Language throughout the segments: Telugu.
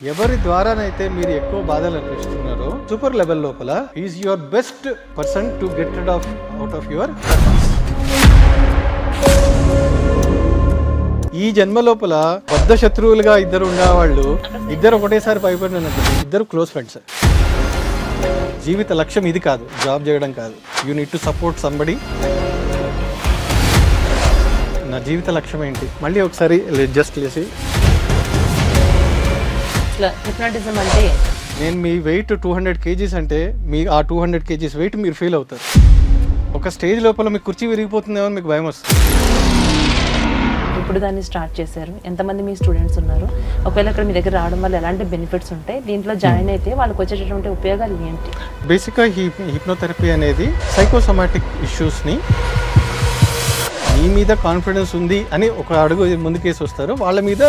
ఎవరి ద్వారానైతే మీరు ఎక్కువ బాధలు అనిపిస్తున్నారో సూపర్ లెవెల్ లోపల is your best person to get rid of out of your. ఈ జన్మ లోపల పెద్ద శత్రువులుగా ఇద్దరు ఉండేవాళ్ళు ఇద్దరు ఒకటేసారి భయపడినట్టు ఇద్దరు క్లోజ్ ఫ్రెండ్స్. జీవిత లక్ష్యం ఇది కాదు, జాబ్ చేయడం కాదు. You need to support somebody. నా జీవిత లక్ష్యం ఏంటి మళ్ళీ ఒకసారి జస్ట్ లేసి హిప్నాటిజం అంటే నేను మీ వెయిట్ 200 kgs అంటే మీ ఆ 200 kgs వెయిట్ మీరు ఫీల్ అవుతారు. ఒక స్టేజ్ లోపల మీకు కుర్చీ విరిగిపోతుందేమో మీకు భయం వస్తుంది. ఇప్పుడు దాన్ని స్టార్ట్ చేశారు, ఎంతమంది మీ స్టూడెంట్స్ ఉన్నారు, ఒకవేళ ఇక్కడ మీ దగ్గర రావడం వల్ల ఎలాంటి బెనిఫిట్స్ ఉంటాయి, దీంట్లో జాయిన్ అయితే వాళ్ళకి వచ్చేటటువంటి ఉపయోగాలు ఏంటి? బేసిక్గా హిప్నోథెరపీ అనేది సైకోసోమాటిక్ ఇష్యూస్ని మీ మీద కాన్ఫిడెన్స్ ఉంది అని ఒక అడుగు ముందుకేసి వస్తారు. వాళ్ళ మీద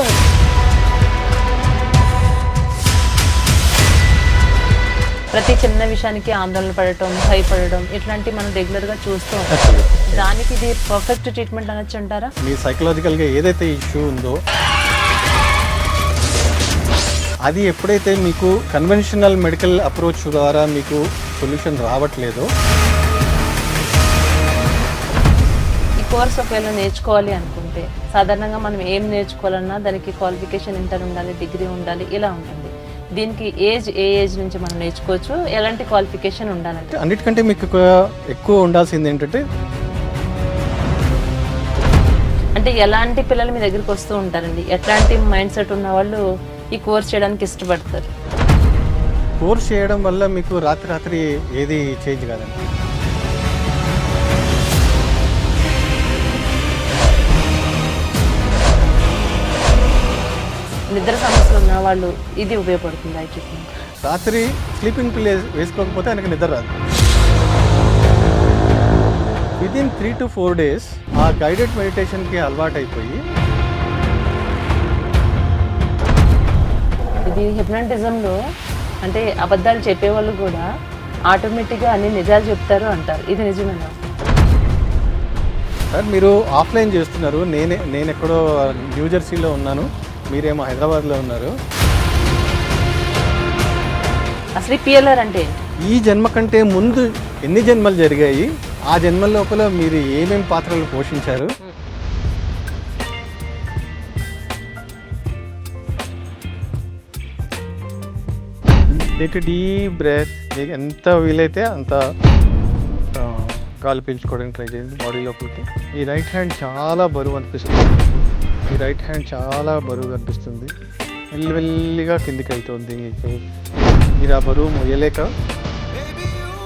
ప్రతి చిన్న విషయానికి ఆందోళన పడటం, భయపడడం ఇట్లాంటివి మనం రెగ్యులర్గా చూస్తూ ఉంటాం. దానికి ఇది పర్ఫెక్ట్ ట్రీట్మెంట్ అనొచ్చు అంటారా? మీ సైకలాజికల్గా ఏదైతే ఇష్యూ ఉందో అది ఎప్పుడైతే మీకు కన్వెన్షనల్ మెడికల్ అప్రోచ్ ద్వారా మీకు సొల్యూషన్ రావట్లేదో, ఈ కోర్స్ ఒకవేళ నేర్చుకోవాలి అనుకుంటే సాధారణంగా మనం ఏం నేర్చుకోవాలన్నా దానికి క్వాలిఫికేషన్ ఇంటర్ ఉండాలి, డిగ్రీ ఉండాలి, ఇలా ఉంటుంది. దీనికి ఏ ఏజ్ నుంచి మనం నేర్చుకోవచ్చు, ఎలాంటి క్వాలిఫికేషన్ ఉండాలంటే? అన్నిటికంటే మీకు ఎక్కువ ఉండాల్సింది ఏంటంటే అంటే ఎలాంటి పిల్లలు మీ దగ్గరికి వస్తూ ఉంటారండి, ఎట్లాంటి మైండ్ సెట్ ఉన్న వాళ్ళు ఈ కోర్స్ చేయడానికి ఇష్టపడతారు? కోర్స్ చేయడం వల్ల మీకు రాత్రి ఏది చేంజ్ కాదండి. నిద్ర సమస్యలు ఉన్న వాళ్ళు ఇది ఉపయోగపడుతుంది ఈ ట్రీట్మెంట్. రాత్రి స్లీపింగ్ పిల్ వేసుకోకపోతే ఆయనకు నిద్ర రాదు. విదిన్ 3 to 4 days ఆ గైడెడ్ మెడిటేషన్కి అలవాటు అయిపోయి ఇది హిప్నాటిజంలో అంటే అబద్ధాలు చెప్పేవాళ్ళు కూడా ఆటోమేటిక్గా అన్ని నిజాలు చెప్తారు అంటారు, ఇది నిజమేనా? సార్ మీరు ఆఫ్లైన్ చేస్తున్నారు, నేను ఎక్కడో న్యూజెర్సీలో ఉన్నాను, మీరేమో హైదరాబాద్లో ఉన్నారు. అసలు పిఎల్ఆర్ అంటే ఈ జన్మ కంటే ముందు ఎన్ని జన్మలు జరిగాయి, ఆ జన్మల లోపల మీరు ఏమేమి పాత్రలు పోషించారు, డీప్ బ్రెత్. మీకు ఎంత వీలైతే అంత గాలి పీల్చుకోవడానికి ట్రై చేయండి బాడీ లోపలికి. ఈ రైట్ హ్యాండ్ చాలా బరువు అనిపిస్తుంది, ఈ రైట్ హ్యాండ్ చాలా బరువు అనిపిస్తుంది, మెల్లిమెల్లిగా కిందికి అవుతుంది. మీరు ఆ బరువు మొయ్యలేక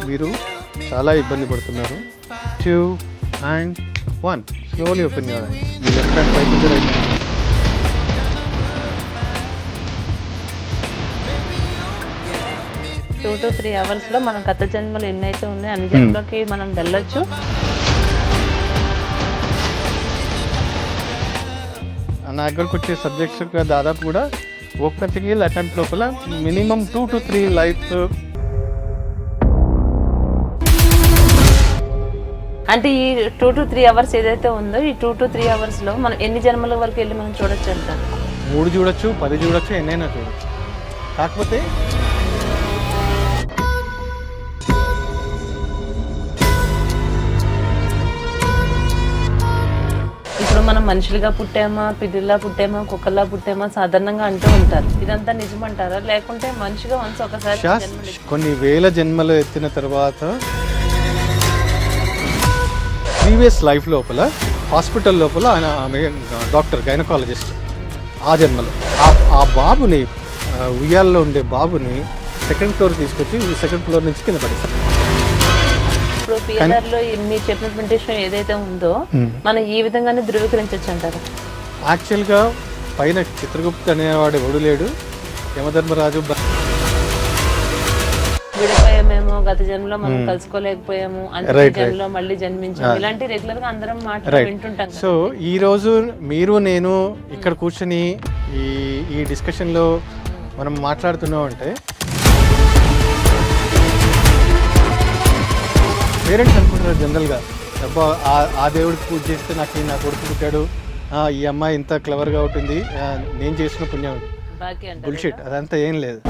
మీరు చాలా ఇబ్బంది పడుతున్నారు. 2 and 1 slowly open your eyes. Me left hand పైకి రైట్ హ్యాండ్. టూ టు 3 అవర్స్లో మనం గత జన్మలు ఎన్నైతే ఉన్నాయో అన్ని జన్మలోకి మనం వెళ్ళొచ్చు. నా దగ్గరకు వచ్చే సబ్జెక్ట్స్ దాదాపు కూడా ఒక్కటికి అటెంప్ట్ లోపల మినిమం 2 to 3 లైఫ్. అంటే ఈ 2 to 3 అవర్స్ ఏదైతే ఉందో ఈ 2 to 3 అవర్స్లో మనం ఎన్ని జన్మల వరకు వెళ్ళి మనం చూడొచ్చు అంటారు? 3 చూడొచ్చు, 10 చూడొచ్చు, ఎన్నైనా చూడొచ్చు. కాకపోతే ఇప్పుడు మనం మనుషులుగా పుట్టామా, పిల్లిలా పుట్టామా, కుక్కల్లా పుట్టామా సాధారణంగా అంటూ ఉంటారు. ఇదంతా నిజమంటారా, లేకుంటే మనిషిగా వన్స్ ఒకసారి కొన్ని వేల జన్మలు ఎత్తిన తర్వాత ప్రీవియస్ లైఫ్ లోపల హాస్పిటల్ లోపల ఆయన ఆమె డాక్టర్ గైనకాలజిస్ట్, ఆ జన్మలో ఆ బాబుని ఉయ్యాల్లో ఉండే బాబుని 2nd floor తీసుకొచ్చి 2nd floor నుంచి కింద పడేస్తారు. ఇప్పుడు పిఎల్ఆర్ లో మీరు చెప్పినటువంటి విషయం ఏదైతే ఉందో మనం ఈ విధంగానే ధృవీకరించవచ్చు అంటారు? యాక్చువల్గా పైన చిత్రగుప్త అనేవాడు ఎవడు లేడు, యమధర్మరాజు విడిపోయామేమో, గత జన్మలో మనం కలుసుకోలేకపోయాము, అంతే జన్మలో మళ్ళీ జన్మించాము, ఇలాంటి రెగ్యులర్ గా అందరం మాట్లాడి వింటుంటాం. సో ఈ రోజు మీరు నేను ఇక్కడ కూర్చొని ఈ డిస్కషన్లో మనం మాట్లాడుతున్నాం అంటే పేరెంట్స్ అనుకుంటారు జనరల్గా, అబ్బా ఆ దేవుడికి పూజ చేస్తే నాకు నా కొడుకు పుట్టాడు, ఈ అమ్మాయి ఇంత క్లవర్గా ఉంటుంది, నేను చేసిన పుణ్యం. చపాకీ అంటే బుల్షిట్, అదంతా ఏం లేదు.